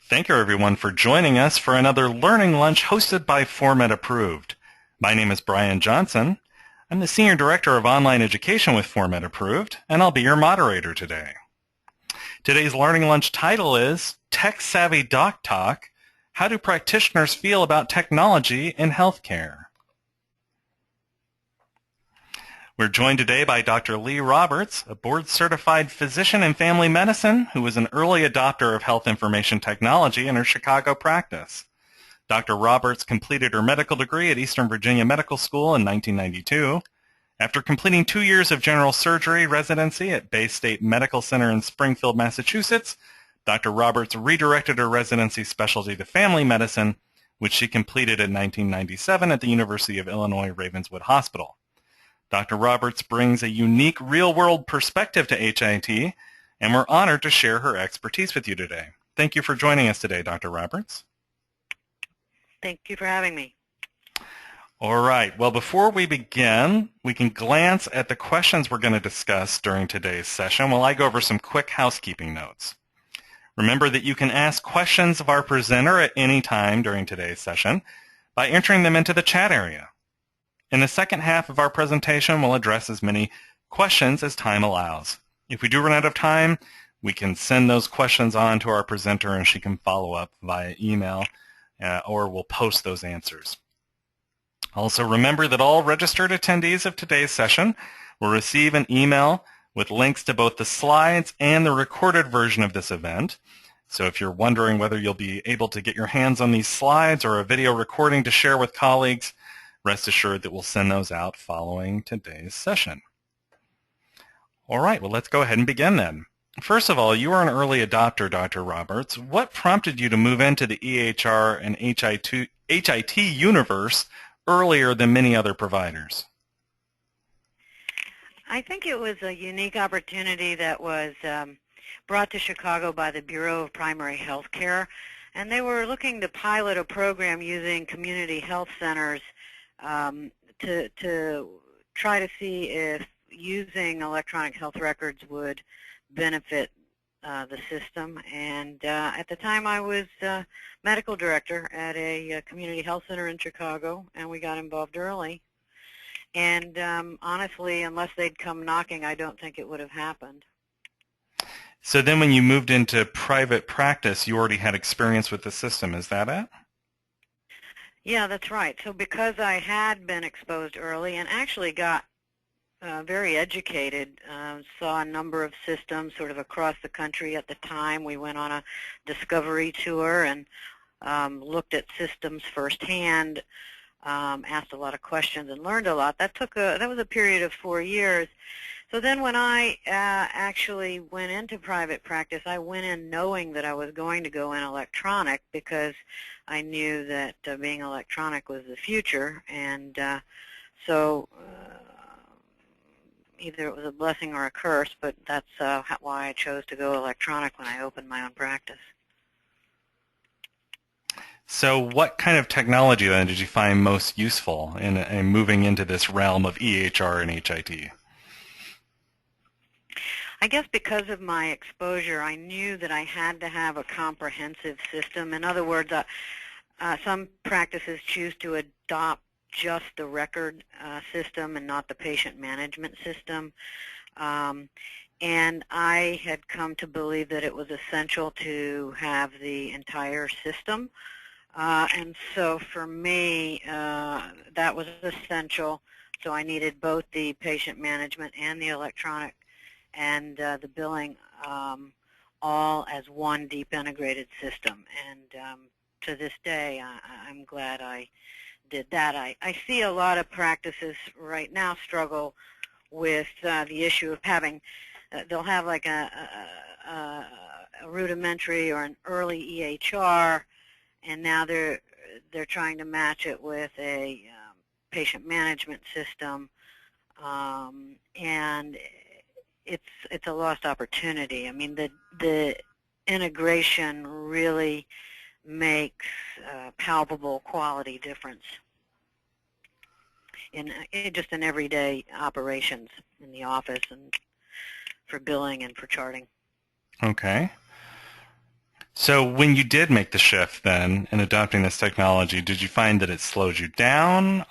Thank you, everyone, for joining us for another Learning Lunch hosted by Format Approved. My name is Brian Johnson. I'm the Senior Director of Online Education with Format Approved, and I'll be your moderator today. Today's Learning Lunch title is Tech Savvy Doc Talk: How do practitioners feel about technology in healthcare? We're joined today by Dr. Leigh Roberts, a board-certified physician in family medicine who was an early adopter of health information technology in her Chicago practice. Dr. Roberts completed her medical degree at Eastern Virginia Medical School in 1992. After completing 2 years of general surgery residency at Bay State Medical Center in Springfield, Massachusetts, Dr. Roberts redirected her residency specialty to family medicine, which she completed in 1997 at the University of Illinois Ravenswood Hospital. Dr. Roberts brings a unique real-world perspective to HIT, and we're honored to share her expertise with you today. Thank you for joining us today, Dr. Roberts. Thank you for having me. All right. Well, before we begin, we can glance at the questions we're going to discuss during today's session while I go over some quick housekeeping notes. Remember that you can ask questions of our presenter at any time during today's session by entering them into the chat area. In the second half of our presentation, we'll address as many questions as time allows. If we do run out of time, we can send those questions on to our presenter and she can follow up via email or we'll post those answers. Also, remember that all registered attendees of today's session will receive an email with links to both the slides and the recorded version of this event. So if you're wondering whether you'll be able to get your hands on these slides or a video recording to share with colleagues, rest assured that we'll send those out following today's session. All right, well, let's go ahead and begin then. First of all, you are an early adopter, Dr. Roberts. What prompted you to move into the EHR and HIT universe earlier than many other providers? I think it was a unique opportunity that was brought to Chicago by the Bureau of Primary Health Care, and they were looking to pilot a program using community health centers to try to see if using electronic health records would benefit the system. And at the time I was medical director at a community health center in Chicago, and we got involved early. And honestly, unless they'd come knocking, I don't think it would have happened. So then when you moved into private practice, you already had experience with the system, is that it? Yeah, that's right. So because I had been exposed early and actually got very educated, saw a number of systems sort of across the country at the time. We went on a discovery tour and looked at systems firsthand, asked a lot of questions and learned a lot. That was a period of 4 years. So then when I actually went into private practice, I went in knowing that I was going to go in electronic because I knew that being electronic was the future. And so either it was a blessing or a curse, but that's why I chose to go electronic when I opened my own practice. So what kind of technology then did you find most useful in moving into this realm of EHR and HIT? I guess because of my exposure, I knew that I had to have a comprehensive system. In other words, some practices choose to adopt just the record system and not the patient management system. And I had come to believe that it was essential to have the entire system. And so for me, that was essential. So I needed both the patient management and the electronic and the billing all as one deep integrated system. And to this day, I'm glad I did that. I see a lot of practices right now struggle with the issue of having, they'll have like a rudimentary or an early EHR, and now they're trying to match it with a patient management system, and it's a lost opportunity. I mean, the integration really makes palpable quality difference in just in everyday operations in the office and for billing and for charting. Okay. So when you did make the shift then in adopting this technology, did you find that it slowed you down?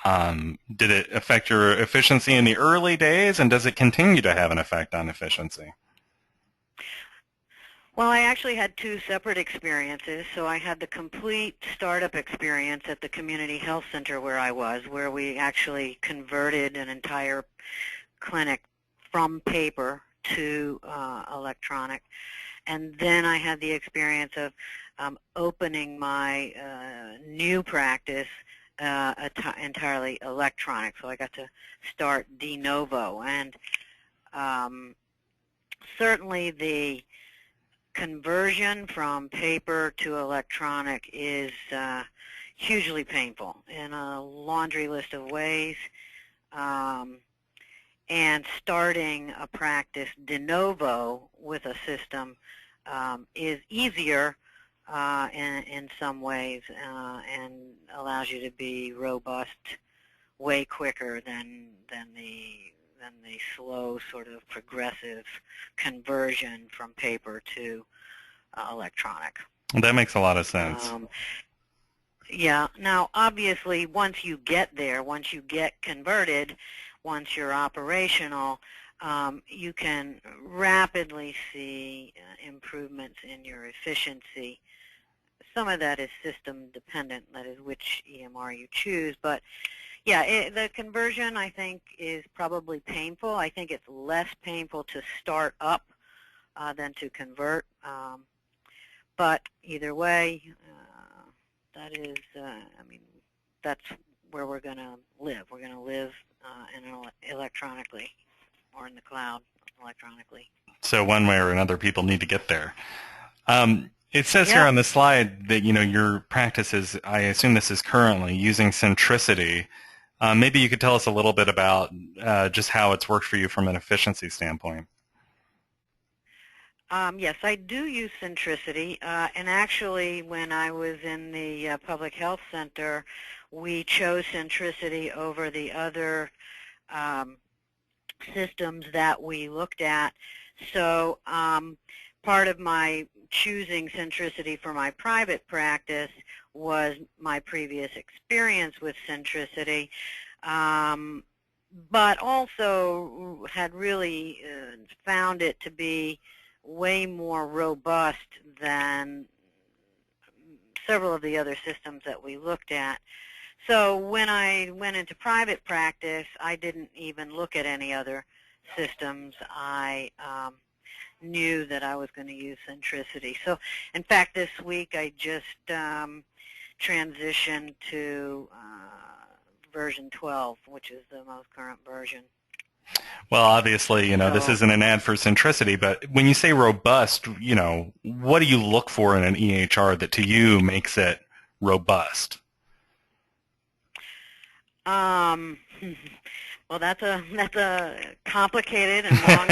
Did it affect your efficiency in the early days, and does it continue to have an effect on efficiency? Well, I actually had two separate experiences. So I had the complete startup experience at the community health center where I was, where we actually converted an entire clinic from paper to electronic. And then I had the experience of opening my new practice entirely electronic. So I got to start de novo. And certainly the conversion from paper to electronic is hugely painful in a laundry list of ways. And starting a practice de novo with a system is easier in some ways and allows you to be robust way quicker than the slow sort of progressive conversion from paper to electronic. That makes a lot of sense. Yeah. Now, obviously, once you get there, once you get converted, once you're operational, you can rapidly see improvements in your efficiency. Some of that is system dependent, that is which EMR you choose, but yeah, the conversion, I think, is probably painful. I think it's less painful to start up than to convert. But either way, that is, I mean, that's where we're going to live. We're going to live electronically or in the cloud electronically. So one way or another, people need to get there. It says here Yep. on the slide that, your practice is, I assume this is currently, using Centricity. Maybe you could tell us a little bit about just how it's worked for you from an efficiency standpoint. Yes, I do use Centricity, and actually when I was in the public health center, we chose Centricity over the other systems that we looked at. So part of my choosing Centricity for my private practice was my previous experience with Centricity, but also had really found it to be way more robust than several of the other systems that we looked at. So when I went into private practice, I didn't even look at any other systems. I knew that I was going to use Centricity. So in fact, this week I just transitioned to version 12, which is the most current version. Well, obviously, this isn't an ad for Centricity, but when you say robust, what do you look for in an EHR that to you makes it robust? Well, that's a complicated and long,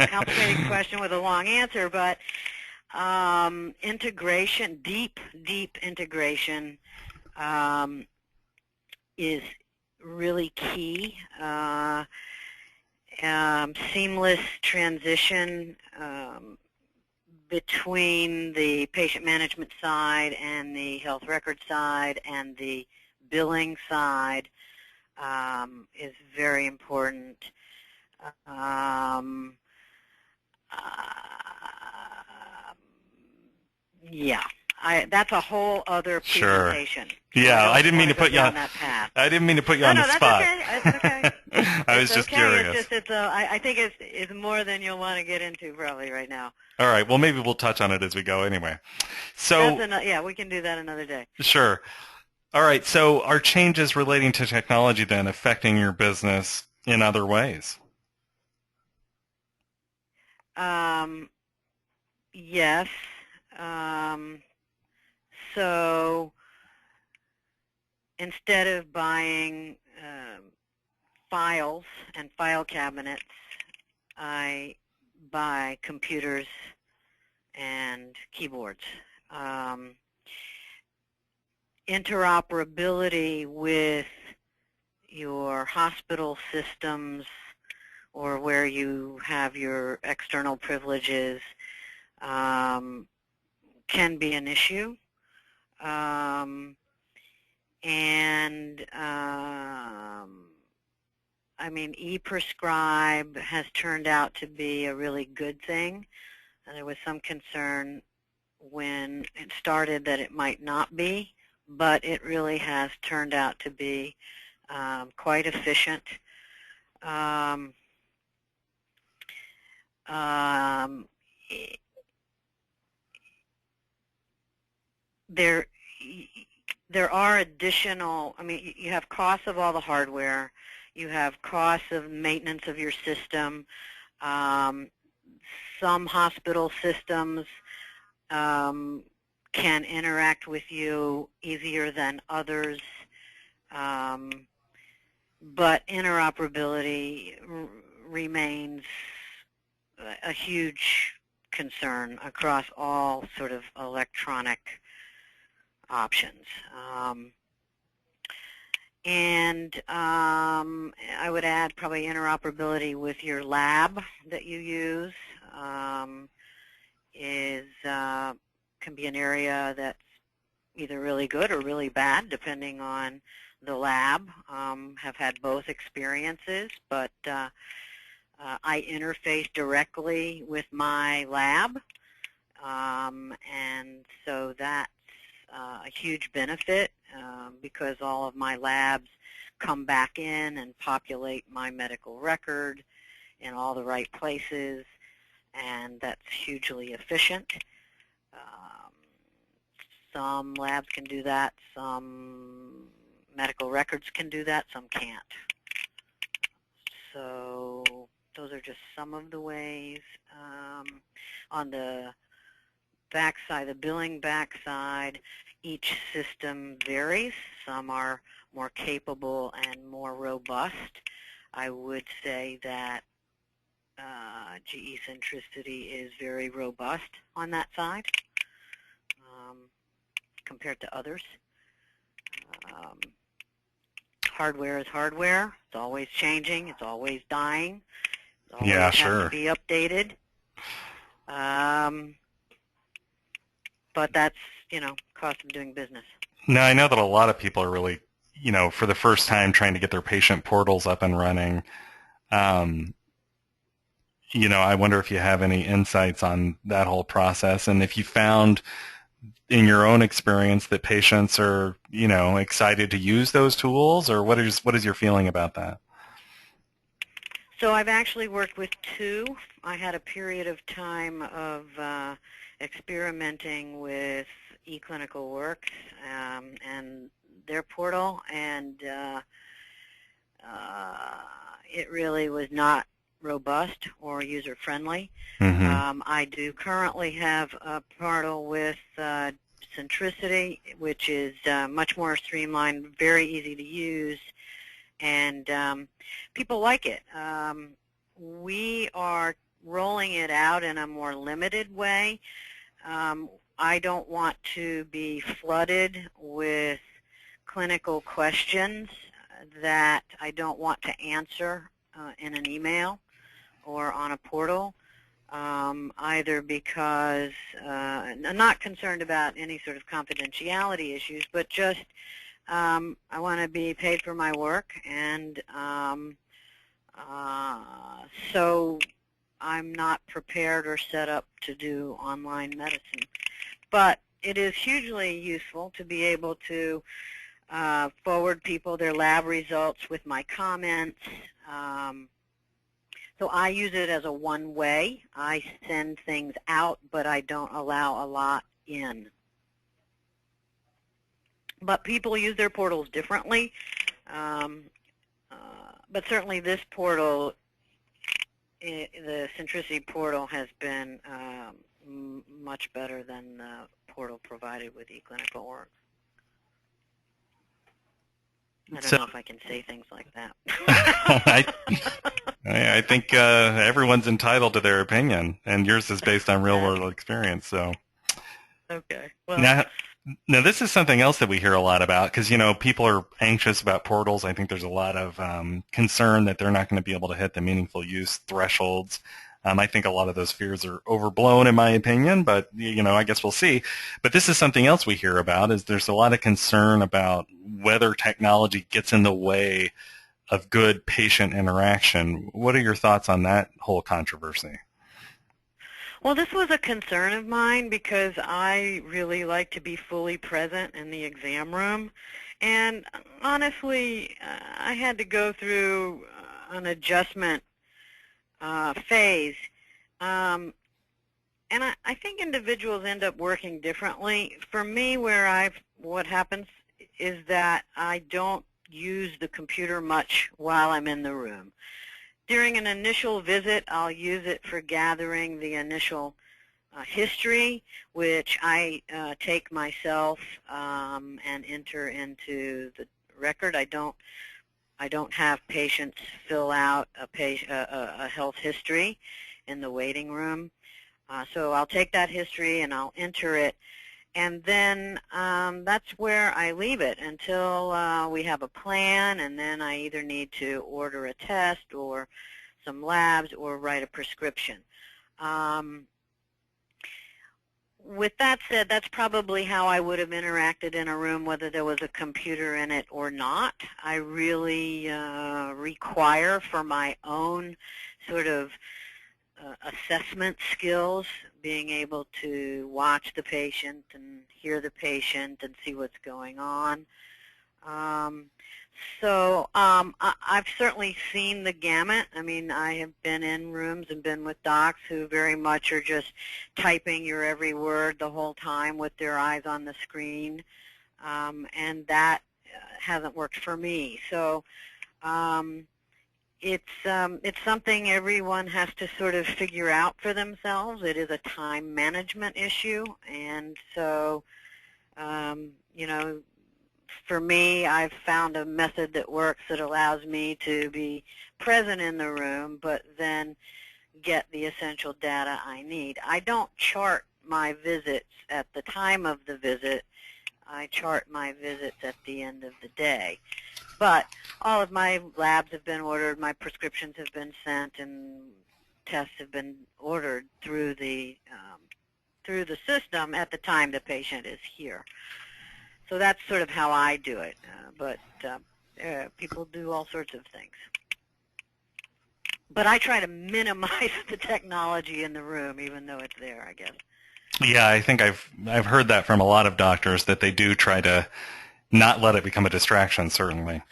complicated question with a long answer, but integration, deep integration, is really key. Seamless transition between the patient management side and the health record side and the billing side is very important. Yeah, that's a whole other presentation. Sure. Yeah, I didn't mean to put you on that path. I didn't mean to put you on the spot. No, that's okay. I was just curious. I think it's more than you'll want to get into probably right now. All right. Well, maybe we'll touch on it as we go anyway. So yeah, we can do that another day. Sure. All right. So are changes relating to technology then affecting your business in other ways? Yes. So instead of buying files and file cabinets, I buy computers and keyboards. Interoperability with your hospital systems or where you have your external privileges can be an issue. I mean, e-prescribe has turned out to be a really good thing. There was some concern when it started that it might not be, but it really has turned out to be quite efficient. There are additional, I mean, you have costs of all the hardware, you have costs of maintenance of your system. Some hospital systems can interact with you easier than others, but interoperability remains a huge concern across all sort of electronic options. I would add probably interoperability with your lab that you use can be an area that's either really good or really bad, depending on the lab. Have had both experiences, but I interface directly with my lab, and so that's a huge benefit because all of my labs come back in and populate my medical record in all the right places, and that's hugely efficient. Some labs can do that, some medical records can do that, some can't. So those are just some of the ways. On the backside, the billing backside, each system varies. Some are more capable and more robust. I would say that GE Centricity is very robust on that side compared to others. Hardware is hardware. It's always changing. It's always dying. It always Yeah, has sure. to be updated. But that's, cost of doing business. Now, I know that a lot of people are really, for the first time trying to get their patient portals up and running. I wonder if you have any insights on that whole process, and if you found in your own experience that patients are, excited to use those tools, or what is your feeling about that? So I've actually worked with two. I had a period of time of experimenting with eClinicalWorks and their portal, and it really was not robust or user-friendly. Mm-hmm. I do currently have a portal with Centricity, which is much more streamlined, very easy to use, and people like it. We are rolling it out in a more limited way. I don't want to be flooded with clinical questions that I don't want to answer in an email or on a portal, either because I'm not concerned about any sort of confidentiality issues, but just I want to be paid for my work, and so I'm not prepared or set up to do online medicine. But it is hugely useful to be able to forward people their lab results with my comments. So I use it as a one-way. I send things out, but I don't allow a lot in. But people use their portals differently. But certainly this portal, the Centricity portal, has been much better than the portal provided with eClinicalWorks. I don't know if I can say things like that. I think everyone's entitled to their opinion, and yours is based on real-world experience. So, okay. Well, now this is something else that we hear a lot about, because people are anxious about portals. I think there's a lot of concern that they're not going to be able to hit the meaningful use thresholds. I think a lot of those fears are overblown in my opinion, but I guess we'll see. But this is something else we hear about, is there's a lot of concern about whether technology gets in the way of good patient interaction. What are your thoughts on that whole controversy? Well, this was a concern of mine because I really like to be fully present in the exam room. And honestly, I had to go through an adjustment phase. And I think individuals end up working differently. For me, what happens is that I don't use the computer much while I'm in the room. During an initial visit, I'll use it for gathering the initial history, which I take myself and enter into the record. I don't have patients fill out a health history in the waiting room. So I'll take that history and I'll enter it, and then that's where I leave it until we have a plan, and then I either need to order a test or some labs or write a prescription. With that said, that's probably how I would have interacted in a room, whether there was a computer in it or not. I really require for my own sort of assessment skills, being able to watch the patient and hear the patient and see what's going on. I've certainly seen the gamut. I mean, I have been in rooms and been with docs who very much are just typing your every word the whole time with their eyes on the screen, and that hasn't worked for me. So it's something everyone has to sort of figure out for themselves. It is a time management issue, and so for me, I've found a method that works that allows me to be present in the room, but then get the essential data I need. I don't chart my visits at the time of the visit. I chart my visits at the end of the day. But all of my labs have been ordered, my prescriptions have been sent, and tests have been ordered through the system at the time the patient is here. So that's sort of how I do it, but people do all sorts of things. But I try to minimize the technology in the room, even though it's there, I guess. Yeah, I think I've heard that from a lot of doctors, that they do try to not let it become a distraction, certainly.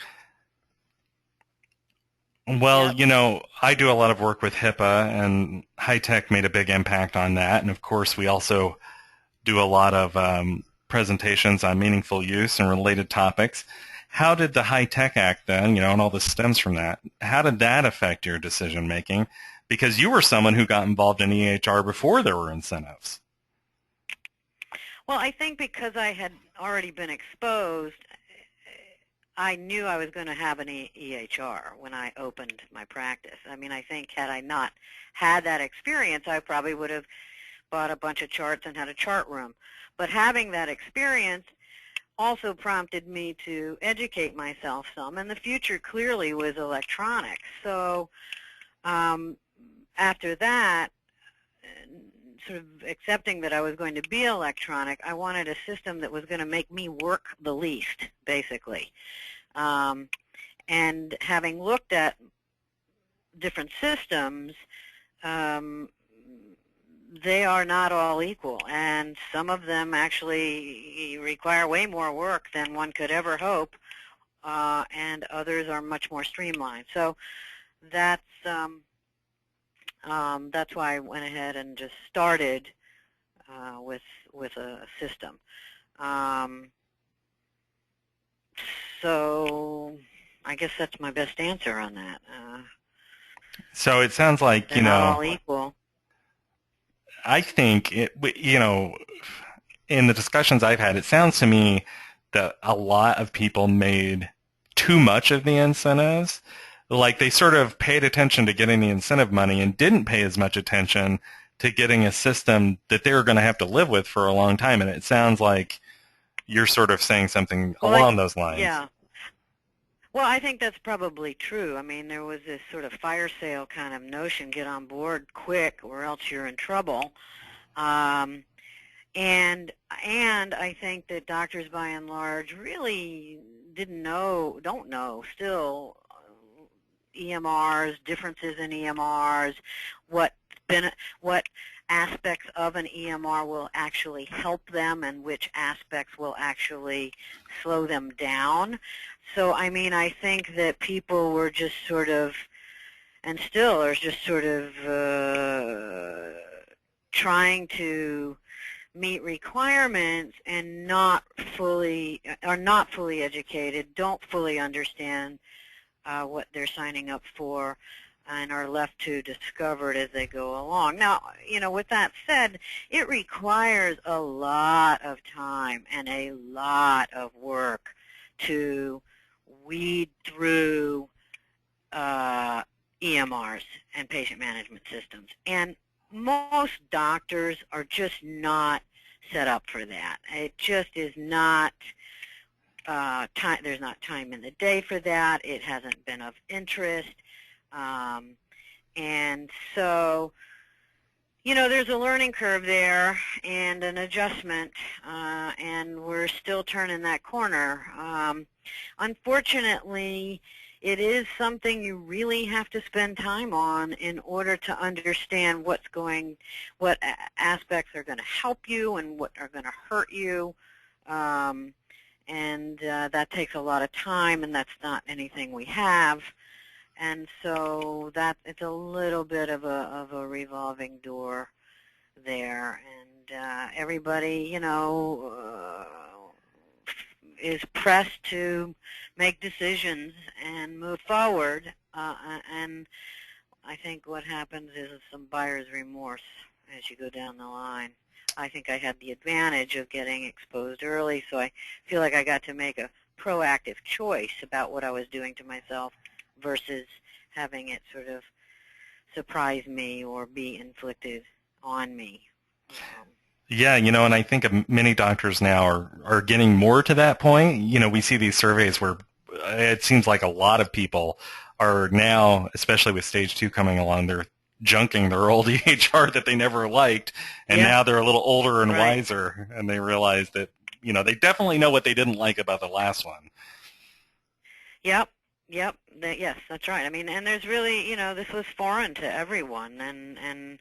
Well, Yep. I do a lot of work with HIPAA, and HITECH made a big impact on that. And of course, we also do a lot of presentations on meaningful use and related topics. How did the HITECH Act then, and all this stems from that, how did that affect your decision making? Because you were someone who got involved in EHR before there were incentives. Well, I think because I had already been exposed, I knew I was going to have an EHR when I opened my practice. I mean, I think had I not had that experience, I probably would have bought a bunch of charts and had a chart room. But having that experience also prompted me to educate myself some, and the future clearly was electronic. So after that, sort of accepting that I was going to be electronic, I wanted a system that was going to make me work the least, basically. And having looked at different systems, they are not all equal, and some of them actually require way more work than one could ever hope, and others are much more streamlined. So that's why I went ahead and just started with a system. So I guess that's my best answer on that. So it sounds like, they're not all equal. I think, in the discussions I've had, it sounds to me that a lot of people made too much of the incentives. Like they sort of paid attention to getting the incentive money and didn't pay as much attention to getting a system that they were going to have to live with for a long time. And it sounds like you're sort of saying something along those lines. Yeah. Well, I think that's probably true. I mean, there was this sort of fire sale kind of notion, get on board quick or else you're in trouble. Um, and I think that doctors by and large really don't know still EMRs, differences in EMRs, what what aspects of an EMR will actually help them and which aspects will actually slow them down. So, I mean, I think that people were just sort of, and still are just sort of trying to meet requirements and are not fully educated, don't fully understand what they're signing up for, and are left to discover it as they go along. Now, with that said, it requires a lot of time and a lot of work to weed through EMRs and patient management systems. And most doctors are just not set up for that. It just is not time. There's not time in the day for that. It hasn't been of interest. And so, there's a learning curve there and an adjustment, and we're still turning that corner. Unfortunately, it is something you really have to spend time on in order to understand what aspects are going to help you and what are going to hurt you. And that takes a lot of time, and that's not anything we have. And so it's a little bit of a revolving door there. And everybody, is pressed to make decisions and move forward, and I think what happens is some buyer's remorse as you go down the line. I think I had the advantage of getting exposed early, so I feel like I got to make a proactive choice about what I was doing to myself versus having it sort of surprise me or be inflicted on me. Yeah, and I think many doctors now are getting more to that point. We see these surveys where it seems like a lot of people are now, especially with stage 2 coming along, they're junking their old EHR that they never liked, and now they're a little older and wiser, and they realize that, they definitely know what they didn't like about the last one. Yep. Yes, that's right. I mean, and there's really, this was foreign to everyone, and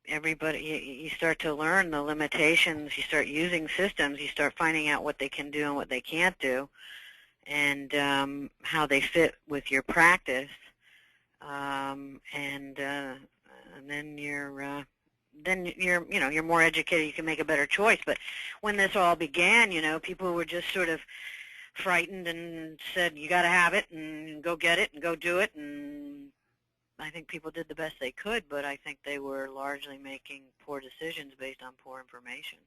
everybody, you start to learn the limitations, you start using systems, you start finding out what they can do and what they can't do, and how they fit with your practice, and then you're more educated, you can make a better choice. But when this all began, people were just sort of frightened and said, you got to have it and go get it and go do it, and I think people did the best they could, but I think they were largely making poor decisions based on poor information.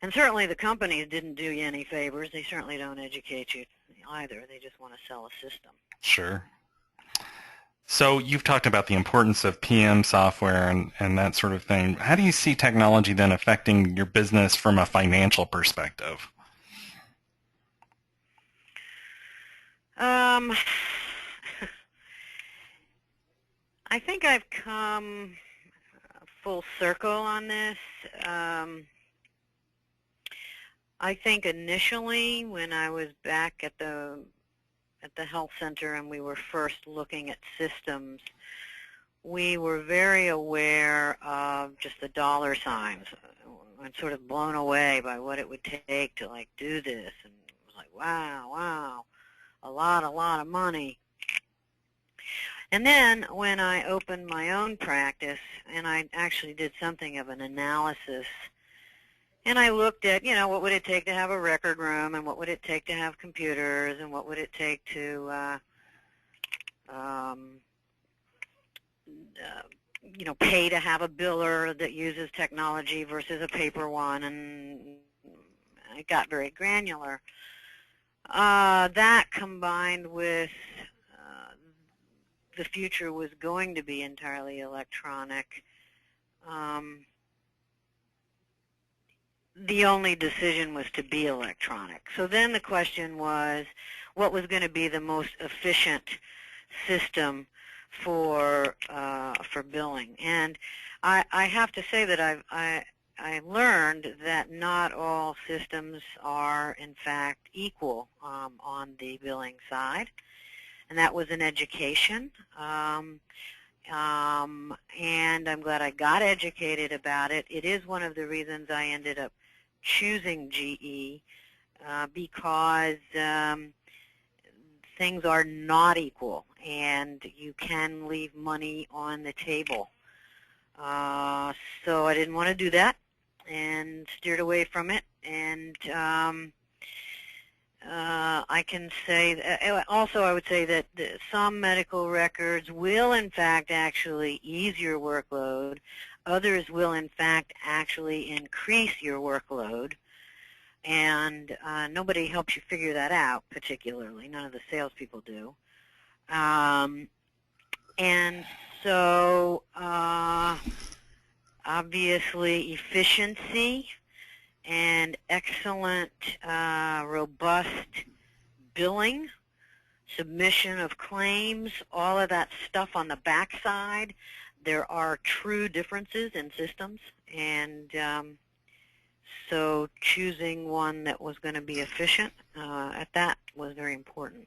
And certainly the companies didn't do you any favors. They certainly don't educate you either. They just want to sell a system. Sure. So you've talked about the importance of PM software and that sort of thing. How do you see technology then affecting your business from a financial perspective? I think I've come full circle on this. I think initially when I was back at the health center and we were first looking at systems, we were very aware of just the dollar signs and sort of blown away by what it would take to do this, and it was like, wow, a lot of money. And then when I opened my own practice and I actually did something of an analysis, and I looked at, what would it take to have a record room, and what would it take to have computers, and what would it take to, pay to have a biller that uses technology versus a paper one, and it got very granular. That combined with the future was going to be entirely electronic. the only decision was to be electronic. So then the question was, what was going to be the most efficient system for billing? And I have to say that I learned that not all systems are in fact equal on the billing side, and that was an education. And I'm glad I got educated about it. It is one of the reasons I ended up choosing GE because things are not equal, and you can leave money on the table. So I didn't want to do that and steered away from it. And I can say, also I would say that some medical records will in fact actually ease your workload. Others will in fact actually increase your workload. And nobody helps you figure that out particularly. None of the salespeople do. And so obviously efficiency and excellent, robust billing, submission of claims, all of that stuff on the backside. There are true differences in systems, and so choosing one that was going to be efficient at that was very important.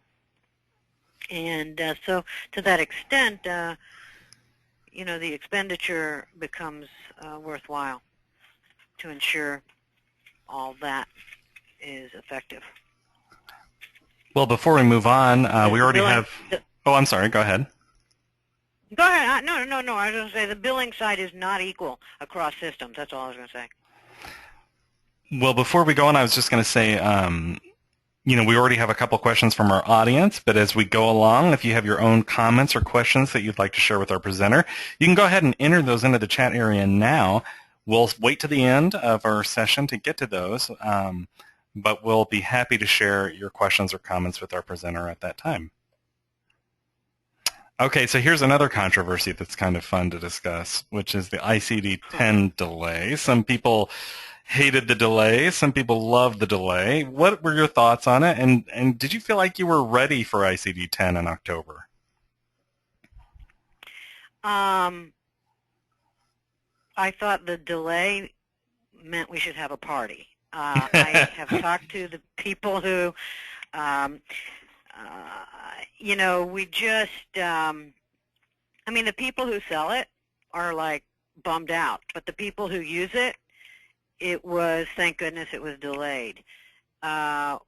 And so to that extent, you know, the expenditure becomes worthwhile to ensure all that is effective. Well, before we move on, we already have... Oh, I'm sorry. Go ahead. Go ahead. No. I was going to say the billing side is not equal across systems. That's all I was going to say. Well, before we go on, I was just going to say, you know, we already have a couple questions from our audience, but as we go along, if you have your own comments or questions that you'd like to share with our presenter, you can go ahead and enter those into the chat area now. We'll wait to the end of our session to get to those, but we'll be happy to share your questions or comments with our presenter at that time. Okay, so here's another controversy that's kind of fun to discuss, which is the ICD-10 delay. Some people hated the delay. Some people loved the delay. What were your thoughts on it? And did you feel like you were ready for ICD-10 in October? I thought the delay meant we should have a party. I have talked to the people who, you know, we just, I mean, the people who sell it are like bummed out, but the people who use it, it was, thank goodness it was delayed. There's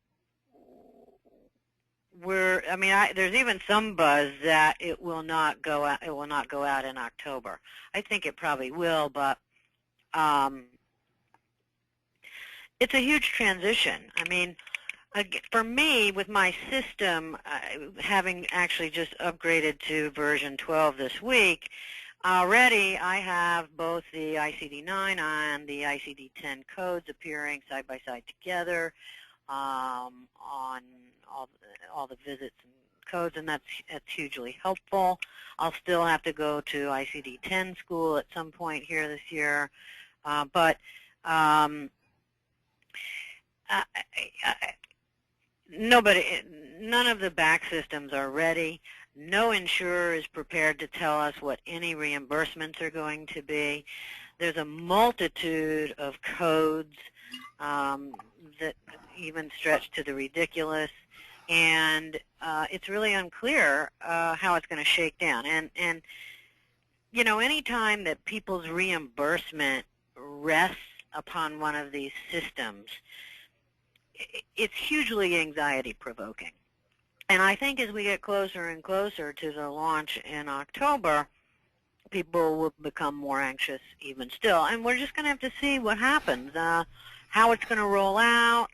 even some buzz that it will not go out. It will not go out in October. I think it probably will, but it's a huge transition. I mean, for me, with my system, having actually just upgraded to version 12 this week, already I have both the ICD-9 and the ICD-10 codes appearing side by side together on all the visits and codes, and that's hugely helpful. I'll still have to go to ICD-10 school at some point here this year, but none of the back systems are ready. No insurer is prepared to tell us what any reimbursements are going to be. There's a multitude of codes that even stretch to the ridiculous, and it's really unclear how it's going to shake down. And you know, any time that people's reimbursement rests upon one of these systems, it's hugely anxiety-provoking. And I think as we get closer and closer to the launch in October, people will become more anxious even still. And we're just going to have to see what happens, how it's going to roll out,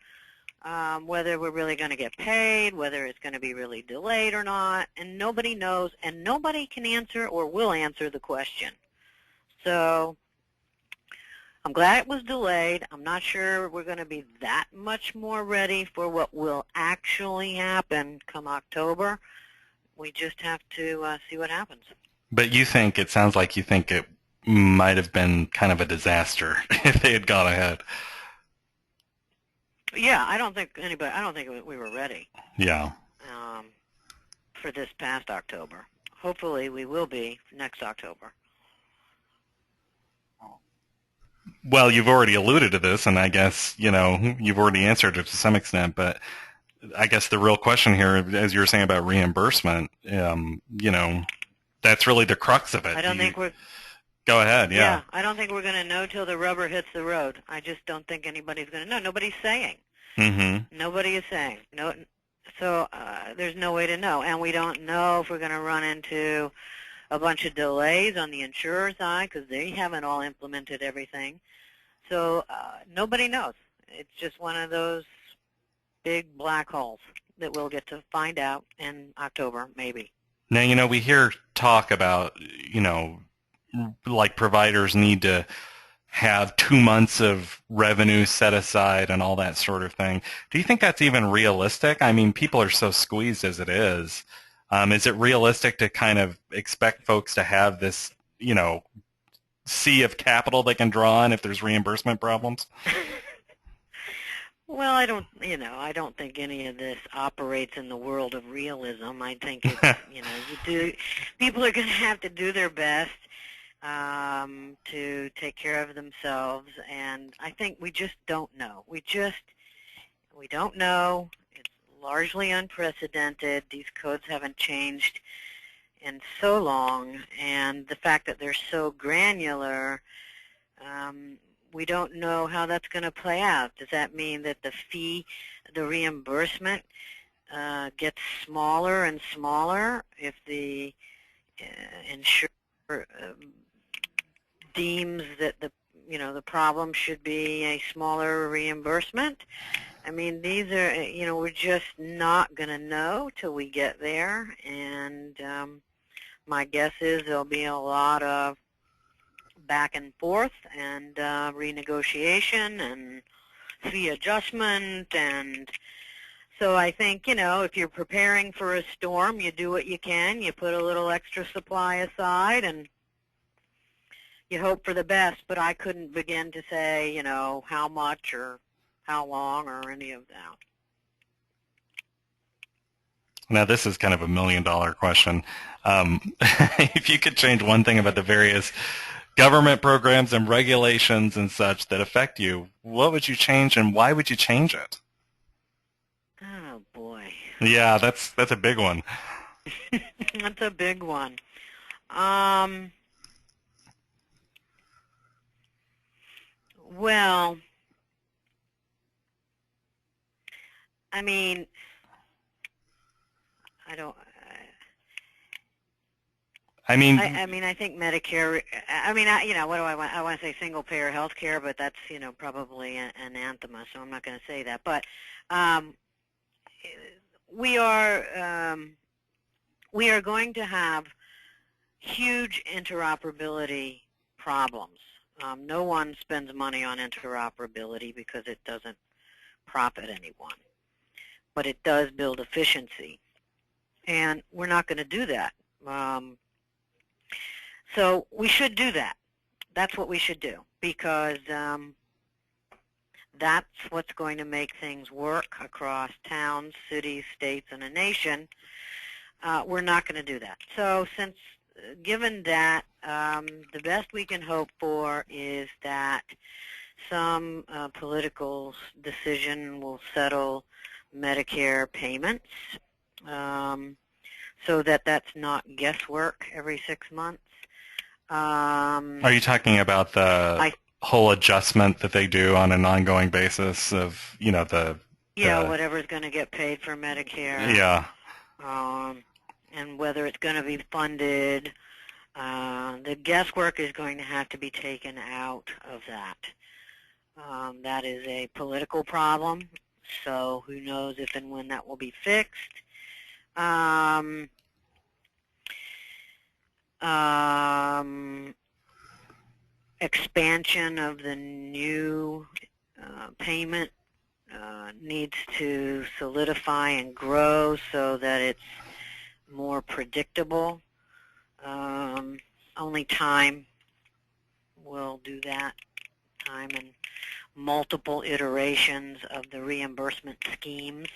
whether we're really going to get paid, whether it's going to be really delayed or not. And nobody knows, and nobody can answer or will answer the question. So I'm glad it was delayed. I'm not sure we're going to be that much more ready for what will actually happen come October. We just have to see what happens. But you think, it sounds like you think it might have been kind of a disaster if they had gone ahead. Yeah, I don't think we were ready Yeah. um, for this past October. Hopefully we will be next October. Well, you've already alluded to this, and I guess, you've already answered it to some extent, but I guess the real question here, as you were saying about reimbursement, that's really the crux of it. I don't think we're Go ahead, yeah. Yeah, I don't think we're going to know till the rubber hits the road. I just don't think anybody's going to know. Nobody's saying. Mm-hmm. Nobody is saying. No, so there's no way to know. And we don't know if we're going to run into a bunch of delays on the insurer side because they haven't all implemented everything. So nobody knows. It's just one of those big black holes that we'll get to find out in October, maybe. Now, we hear talk about, like providers need to have 2 months of revenue set aside and all that sort of thing. Do you think that's even realistic? I mean, people are so squeezed as it is. Is it realistic to kind of expect folks to have this, sea of capital they can draw on if there's reimbursement problems? Well, I don't think any of this operates in the world of realism. I think it's, people are going to have to do their best to take care of themselves, and I think we just don't know. We don't know. It's largely unprecedented. These codes haven't changed in so long, and the fact that they're so granular, we don't know how that's going to play out. Does that mean that the reimbursement gets smaller and smaller if the insurer deems that the problem should be a smaller reimbursement? I mean, these are, we're just not going to know till we get there, and my guess is there'll be a lot of back and forth and renegotiation and fee adjustment. And so I think, if you're preparing for a storm, you do what you can. You put a little extra supply aside and you hope for the best, but I couldn't begin to say, how much or how long or any of that. Now, this is kind of a million-dollar question. If you could change one thing about the various government programs and regulations and such that affect you, what would you change and why would you change it? Oh, boy. Yeah, that's a big one. That's a big one. Well, I mean, I think Medicare. What do I want? I want to say single-payer health care, but that's probably an anathema, so I'm not going to say that. But we are going to have huge interoperability problems. No one spends money on interoperability because it doesn't profit anyone, but it does build efficiency, and we're not going to do that. So we should do that. That's what we should do, because that's what's going to make things work across towns, cities, states, and a nation. We're not going to do that. So given that, the best we can hope for is that some political decision will settle Medicare payments, so that that's not guesswork every 6 months. Are you talking about the whole adjustment that they do on an ongoing basis of, whatever's going to get paid for Medicare. Yeah. And whether it's going to be funded. The guesswork is going to have to be taken out of that. That is a political problem, so who knows if and when that will be fixed. Expansion of the new payment needs to solidify and grow so that it's more predictable. Only time will do that. time and multiple iterations of the reimbursement schemes.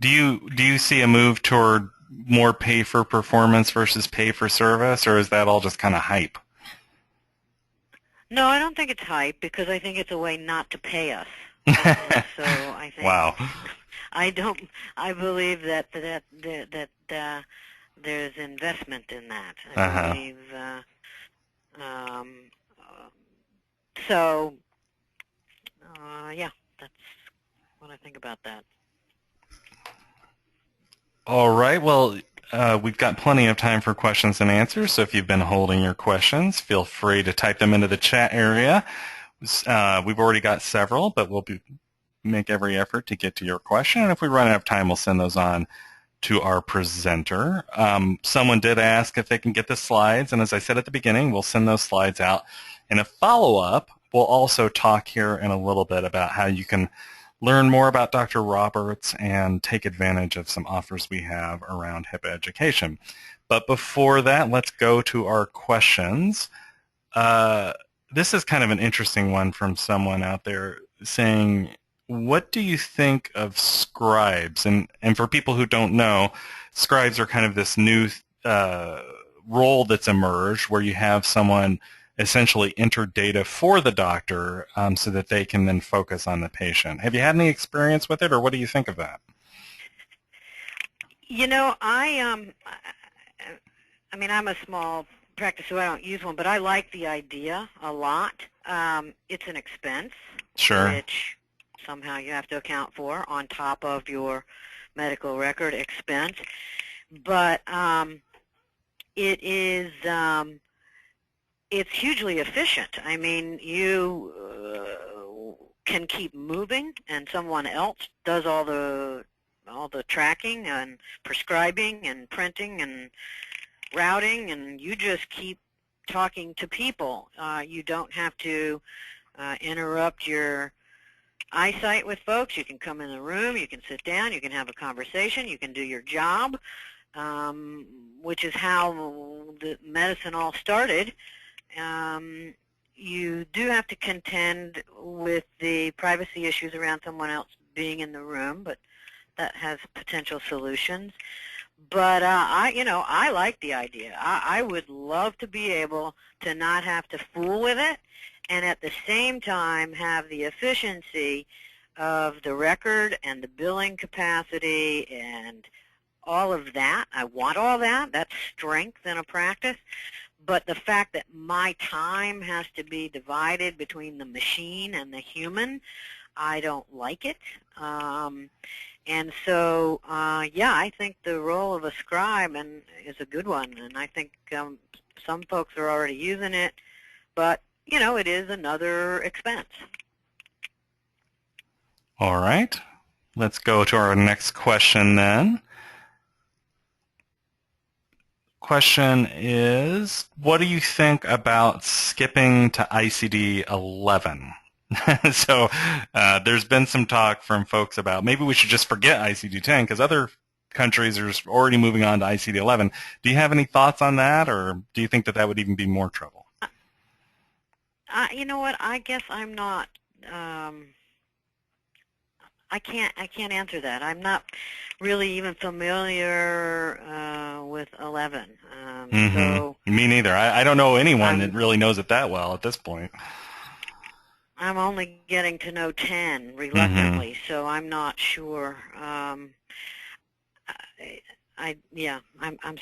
Do you see a move toward more pay for performance versus pay for service, or is that all just kind of hype? No, I don't think it's hype, because I think it's a way not to pay us. And so I think Wow. I believe that there's investment in that. I believe so. Yeah, that's what I think about that. All right. Well, we've got plenty of time for questions and answers, so if you've been holding your questions, feel free to type them into the chat area. We've already got several, but we'll make every effort to get to your question, and if we run out of time, we'll send those on to our presenter. Someone did ask if they can get the slides, and as I said at the beginning, we'll send those slides out. In a follow-up, we'll also talk here in a little bit about how you can learn more about Dr. Roberts and take advantage of some offers we have around HIPAA education. But before that, let's go to our questions. This is kind of an interesting one from someone out there saying, what do you think of Scribes? And for people who don't know, Scribes are kind of this new role that's emerged where you have someone essentially enter data for the doctor so that they can then focus on the patient. Have you had any experience with it, or what do you think of that? You know, I mean, I'm a small practice, so I don't use one, but I like the idea a lot. It's an expense, Sure. which somehow you have to account for on top of your medical record expense. But it is it's hugely efficient. I mean, you can keep moving, and someone else does all the tracking and prescribing and printing and routing, and you just keep talking to people. You don't have to interrupt your eyesight with folks. You can come in the room, you can sit down, you can have a conversation, you can do your job, which is how the medicine all started. You do have to contend with the privacy issues around someone else being in the room, but that has potential solutions. But I like the idea. I would love to be able to not have to fool with it, and at the same time have the efficiency of the record and the billing capacity and all of that. I want all that. That's strength in a practice. But the fact that my time has to be divided between the machine and the human, I don't like it. And so, yeah, I think the role of a scribe is a good one, and I think some folks are already using it, but, you know, it is another expense. All right. Let's go to our next question then. Question is, what do you think about skipping to ICD 11? So there's been some talk from folks about maybe we should just forget ICD 10 because other countries are already moving on to ICD 11. Do you have any thoughts on that, or do you think that that would even be more trouble? You know what? I guess I'm not. I can't answer that. I'm not really even familiar with 11. So me neither. I don't know anyone that really knows it that well at this point. I'm only getting to know 10 reluctantly, so I'm not sure. I'm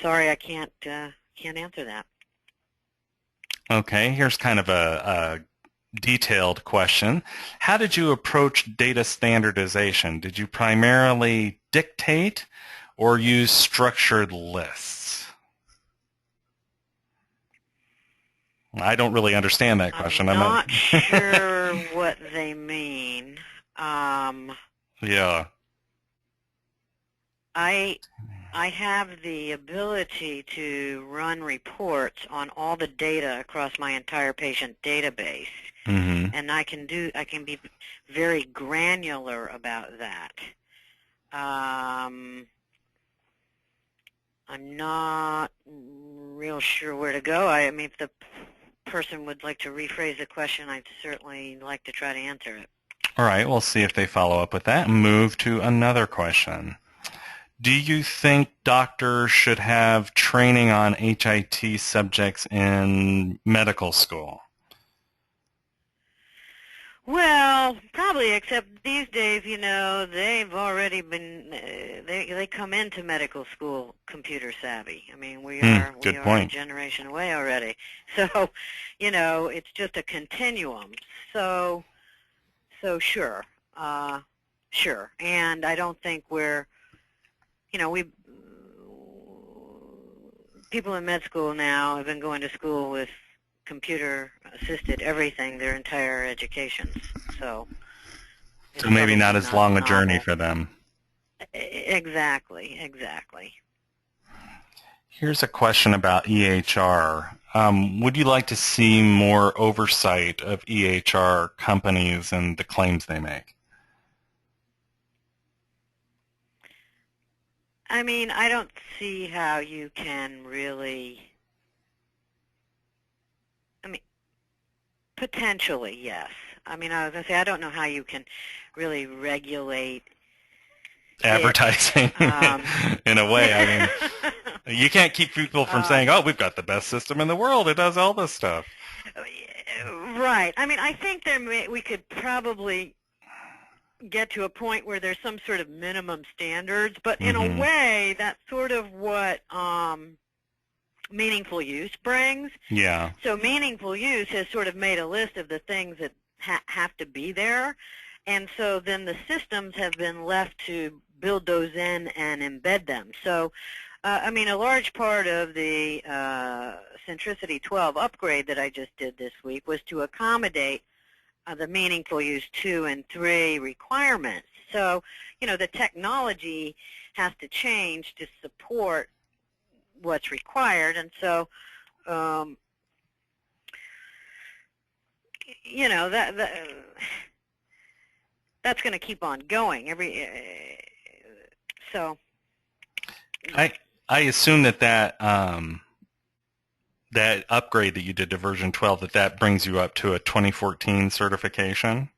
sorry, I can't answer that. Okay, here's kind of a detailed question. How did you approach data standardization? Did you primarily dictate or use structured lists? I don't really understand that question. I'm not sure what they mean. Yeah. I have the ability to run reports on all the data across my entire patient database, and I can be very granular about that. I'm not real sure where to go. I mean, if the person would like to rephrase the question, I'd certainly like to try to answer it. All right, we'll see if they follow up with that and move to another question. Do you think doctors should have training on HIT subjects in medical school? Well, probably, except these days, they've already been, they come into medical school computer savvy. I mean, we are a generation away already. So, it's just a continuum. So sure, sure. And I don't think people in med school now have been going to school with computer-assisted everything their entire educations. So maybe not as long a journey for them. Exactly. Here's a question about EHR. Would you like to see more oversight of EHR companies and the claims they make? I mean, I don't see how you can really... Potentially, yes. I mean, I was going to say, I don't know how you can really regulate advertising in a way. I mean, you can't keep people from saying, oh, we've got the best system in the world. It does all this stuff. Right. I mean, I think we could probably get to a point where there's some sort of minimum standards, but in a way, that's sort of what... meaningful use brings. Yeah. So meaningful use has sort of made a list of the things that have to be there, and so then the systems have been left to build those in and embed them. So, I mean, a large part of the Centricity 12 upgrade that I just did this week was to accommodate the meaningful use 2 and 3 requirements. So, the technology has to change to support what's required, and so that's going to keep on going. I assume that upgrade that you did to version 12 that brings you up to a 2014 certification.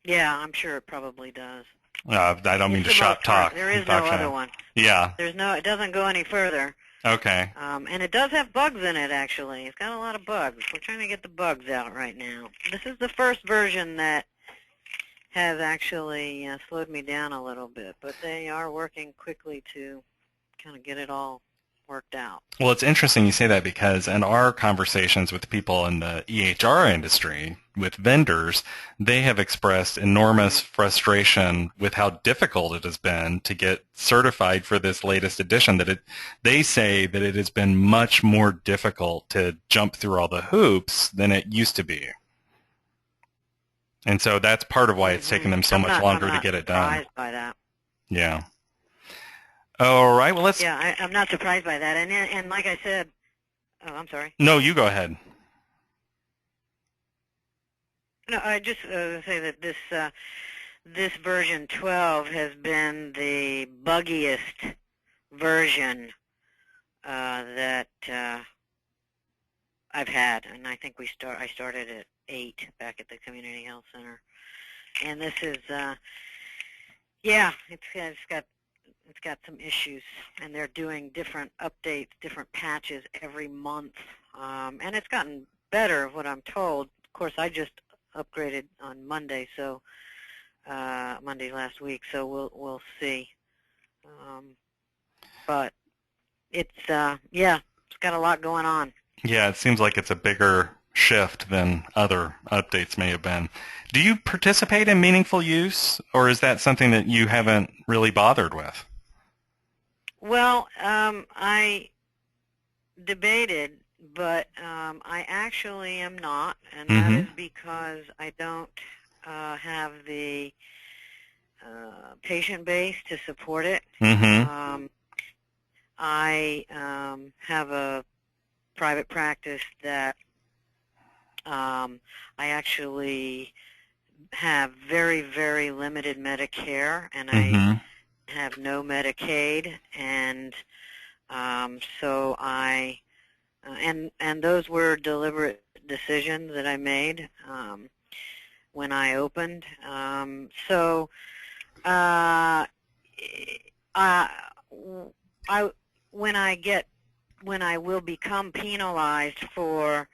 Yeah, I'm sure it probably does. I don't mean to shop talk. There is no other one. Yeah. It doesn't go any further. Okay. And it does have bugs in it, actually. It's got a lot of bugs. We're trying to get the bugs out right now. This is the first version that has actually slowed me down a little bit, but they are working quickly to kind of get it all worked out. Well, it's interesting you say that because in our conversations with people in the EHR industry, with vendors, they have expressed enormous frustration with how difficult it has been to get certified for this latest edition. They say that it has been much more difficult to jump through all the hoops than it used to be. And so that's part of why it's taken them so much longer to get it done. I'm not surprised by that. Yeah. All right. Well, let's. Yeah, I'm not surprised by that. And like I said, oh, I'm sorry. No, you go ahead. No, I just say that this version 12 has been the buggiest version that I've had, and I think I started at 8 back at the Community Health Center, and this is it's got some issues, and they're doing different updates, different patches every month, and it's gotten better, what I'm told. Of course, I just upgraded on Monday, so Monday last week, so we'll see. But it's it's got a lot going on. Yeah, it seems like it's a bigger shift than other updates may have been. Do you participate in meaningful use, or is that something that you haven't really bothered with? Well, I debated, but I actually am not, and that is because I don't have the patient base to support it. I have a private practice that I actually have very, very limited Medicare, and I have no Medicaid, and so I and those were deliberate decisions that I made when I opened. So I when I will become penalized for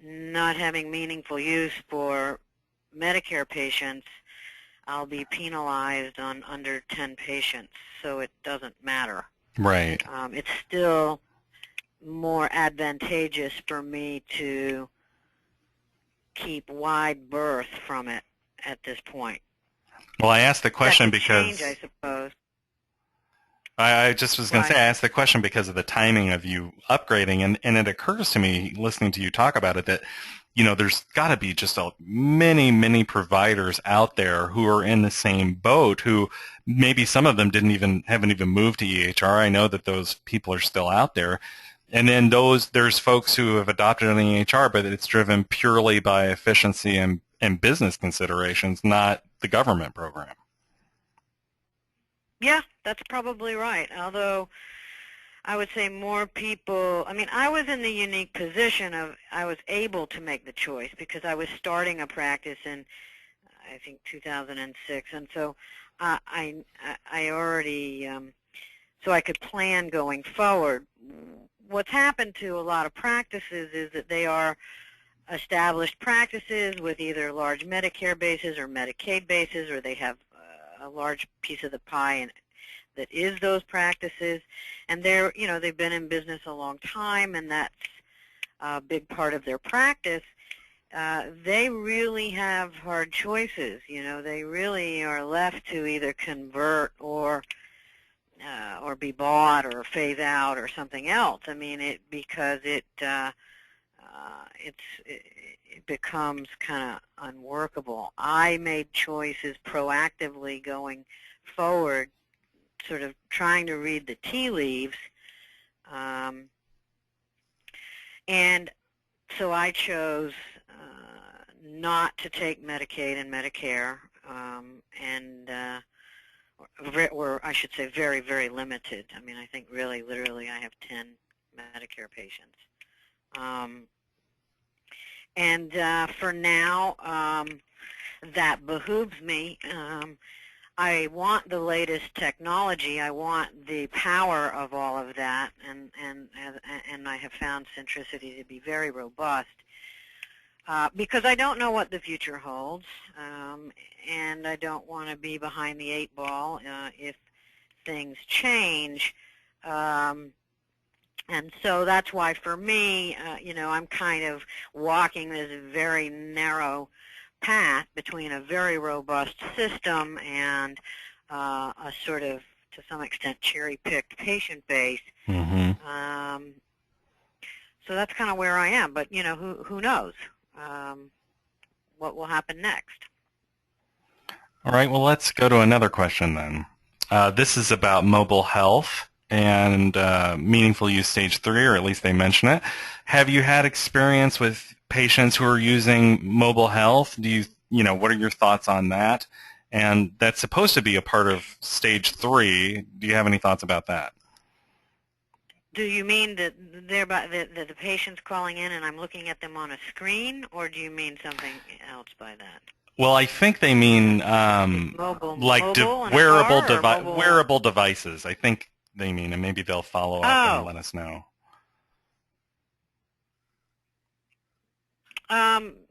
not having meaningful use for Medicare patients, I'll be penalized on under 10 patients, so it doesn't matter. Right. It's still more advantageous for me to keep wide berth from it at this point. Well, I asked the question that could because change, I suppose. I just was going to Why? say, I asked the question because of the timing of you upgrading, and it occurs to me, listening to you talk about it, that, you know, there's got to be just many providers out there who are in the same boat, who maybe some of them haven't even moved to EHR. I know that those people are still out there. And then there's folks who have adopted an EHR, but it's driven purely by efficiency and business considerations, not the government program. Yeah, that's probably right. Although I would say more people, I mean, I was in the unique position of I was able to make the choice because I was starting a practice in, I think, 2006. And so I already, so I could plan going forward. What's happened to a lot of practices is that they are established practices with either large Medicare bases or Medicaid bases, or they have a large piece of the pie and that is those practices, and they've been in business a long time, and that's a big part of their practice. They really have hard choices. They really are left to either convert or be bought or phase out or something else. I mean, because it becomes kind of unworkable. I made choices proactively going forward, sort of trying to read the tea leaves, and so I chose not to take Medicaid and Medicare, or I should say very, very limited. I mean, I think really, literally, I have 10 Medicare patients. And for now, that behooves me. I want the latest technology. I want the power of all of that, and I have found Centricity to be very robust because I don't know what the future holds, and I don't want to be behind the 8 ball if things change. And so that's why, for me, I'm kind of walking this very narrow path between a very robust system and a sort of, to some extent, cherry-picked patient base. Mm-hmm. So that's kind of where I am. But who knows what will happen next? All right. Well, let's go to another question then. This is about mobile health and meaningful use stage 3, or at least they mention it. Have you had experience with patients who are using mobile health? What are your thoughts on that? And that's supposed to be a part of stage 3. Do you have any thoughts about that? Do you mean that the patient's calling in and I'm looking at them on a screen, or do you mean something else by that? Well, I think they mean wearable devices. I think they mean, and maybe they'll follow up and let us know.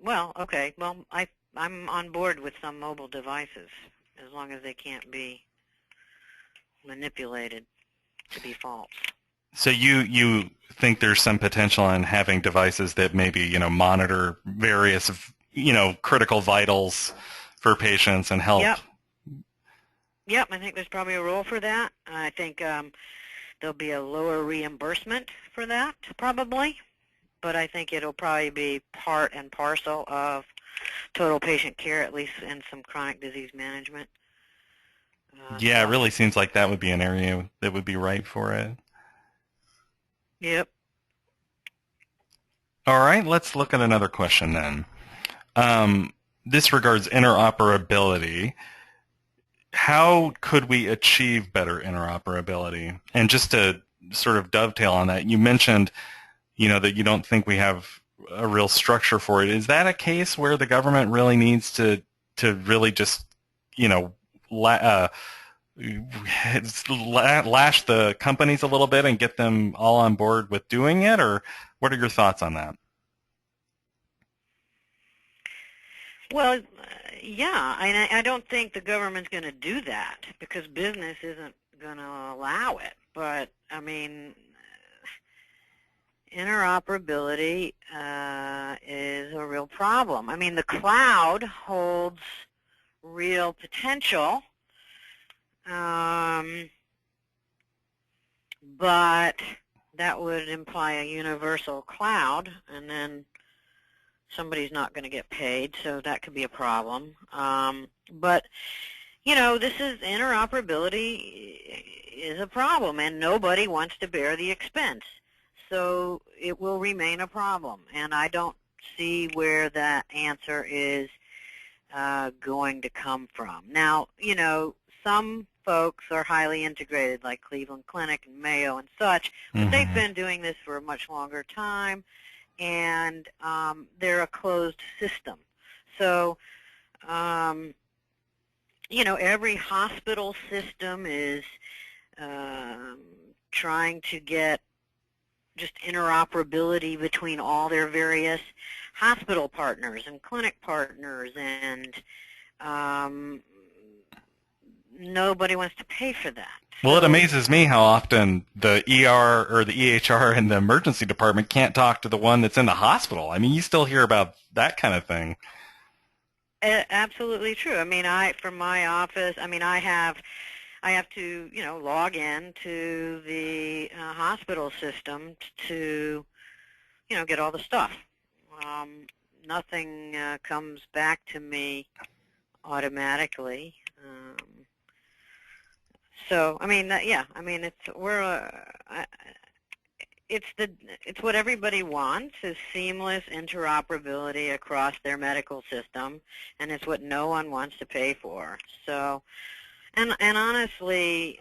Well, okay. Well, I'm on board with some mobile devices as long as they can't be manipulated to be false. So you think there's some potential in having devices that maybe monitor various critical vitals for patients and help? Yep, I think there's probably a role for that. I think there'll be a lower reimbursement for that, probably, but I think it'll probably be part and parcel of total patient care, at least in some chronic disease management. It really seems like that would be an area that would be right for it. Yep. All right, let's look at another question then. This regards interoperability. How could we achieve better interoperability? And just to sort of dovetail on that, you mentioned, that you don't think we have a real structure for it. Is that a case where the government really needs to really just, lash the companies a little bit and get them all on board with doing it, or what are your thoughts on that? Well, yeah, I don't think the government's going to do that because business isn't going to allow it. But, I mean, interoperability is a real problem. I mean, the cloud holds real potential, but that would imply a universal cloud, and then somebody's not going to get paid, so that could be a problem. But, this is interoperability is a problem, and nobody wants to bear the expense. So it will remain a problem, and I don't see where that answer is going to come from. Now, some folks are highly integrated, like Cleveland Clinic and Mayo and such, but they've been doing this for a much longer time, and they're a closed system. So, every hospital system is trying to get just interoperability between all their various hospital partners and clinic partners, and nobody wants to pay for that. Well, it amazes me how often the ER or the EHR in the emergency department can't talk to the one that's in the hospital. I mean, you still hear about that kind of thing. Absolutely true. I mean, from my office, I mean, I have to, log in to the hospital system to, get all the stuff. Nothing comes back to me automatically. So, I mean, yeah, I mean, it's what everybody wants, is seamless interoperability across their medical system, and it's what no one wants to pay for. So, and honestly,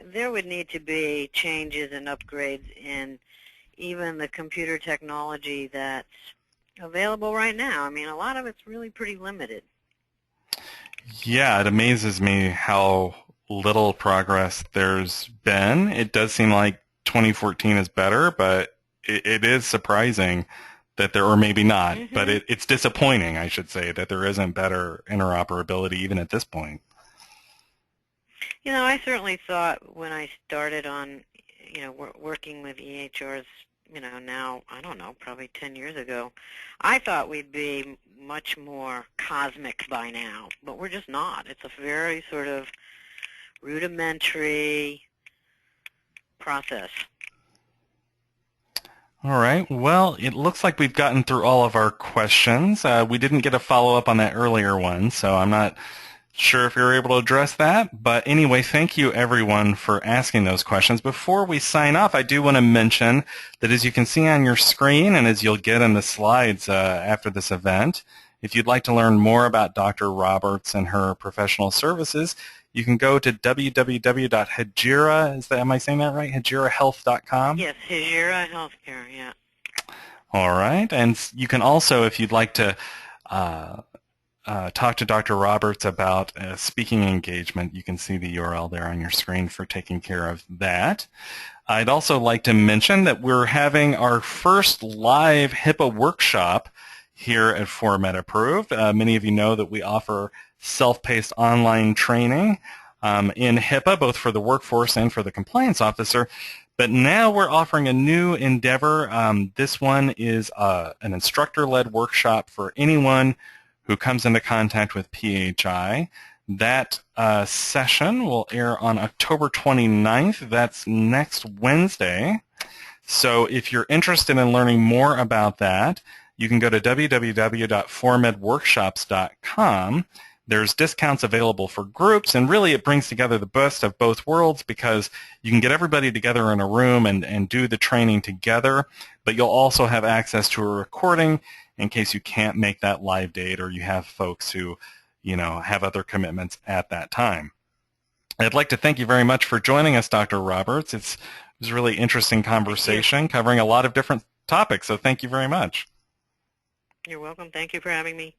there would need to be changes and upgrades in even the computer technology that's available right now. I mean, a lot of it's really pretty limited. Yeah, it amazes me how little progress there's been. It does seem like 2014 is better, but it is surprising that there, or maybe not, but it's disappointing, I should say, that there isn't better interoperability even at this point. I certainly thought when I started on, working with EHRs, now, I don't know, probably 10 years ago, I thought we'd be much more cosmic by now, but we're just not. It's a very sort of rudimentary process. All right. Well, it looks like we've gotten through all of our questions. We didn't get a follow-up on that earlier one, so I'm not sure if you're able to address that. But anyway, thank you, everyone, for asking those questions. Before we sign off, I do want to mention that as you can see on your screen and as you'll get in the slides after this event, if you'd like to learn more about Dr. Roberts and her professional services, you can go to www.hejira, am I saying that right? hejirahealth.com? Yes, Hejira Healthcare, yeah. All right. And you can also, if you'd like to talk to Dr. Roberts about a speaking engagement, you can see the URL there on your screen for taking care of that. I'd also like to mention that we're having our first live HIPAA workshop here at ForMed Approved. Many of you know that we offer self-paced online training in HIPAA, both for the workforce and for the compliance officer. But now we're offering a new endeavor. This one is an instructor-led workshop for anyone who comes into contact with PHI. That session will air on October 29th. That's next Wednesday. So if you're interested in learning more about that, you can go to www.formedworkshops.com. There's discounts available for groups, and really it brings together the best of both worlds because you can get everybody together in a room and do the training together, but you'll also have access to a recording in case you can't make that live date or you have folks who, have other commitments at that time. I'd like to thank you very much for joining us, Dr. Roberts. It was a really interesting conversation covering a lot of different topic, so thank you very much. You're welcome. Thank you for having me.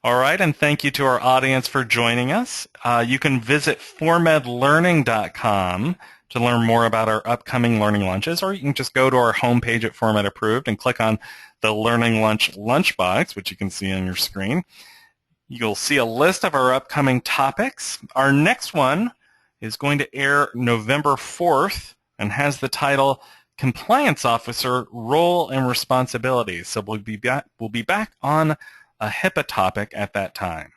All right, and thank you to our audience for joining us. You can visit formedlearning.com to learn more about our upcoming Learning Lunches, or you can just go to our homepage at Formed Approved and click on the Learning Lunch lunchbox, which you can see on your screen. You'll see a list of our upcoming topics. Our next one is going to air November 4th and has the title Compliance Officer Role and Responsibilities. So we'll be back on a HIPAA topic at that time.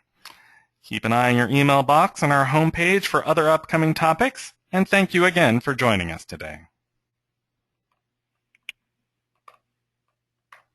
Keep an eye on your email box on our homepage for other upcoming topics, and thank you again for joining us today.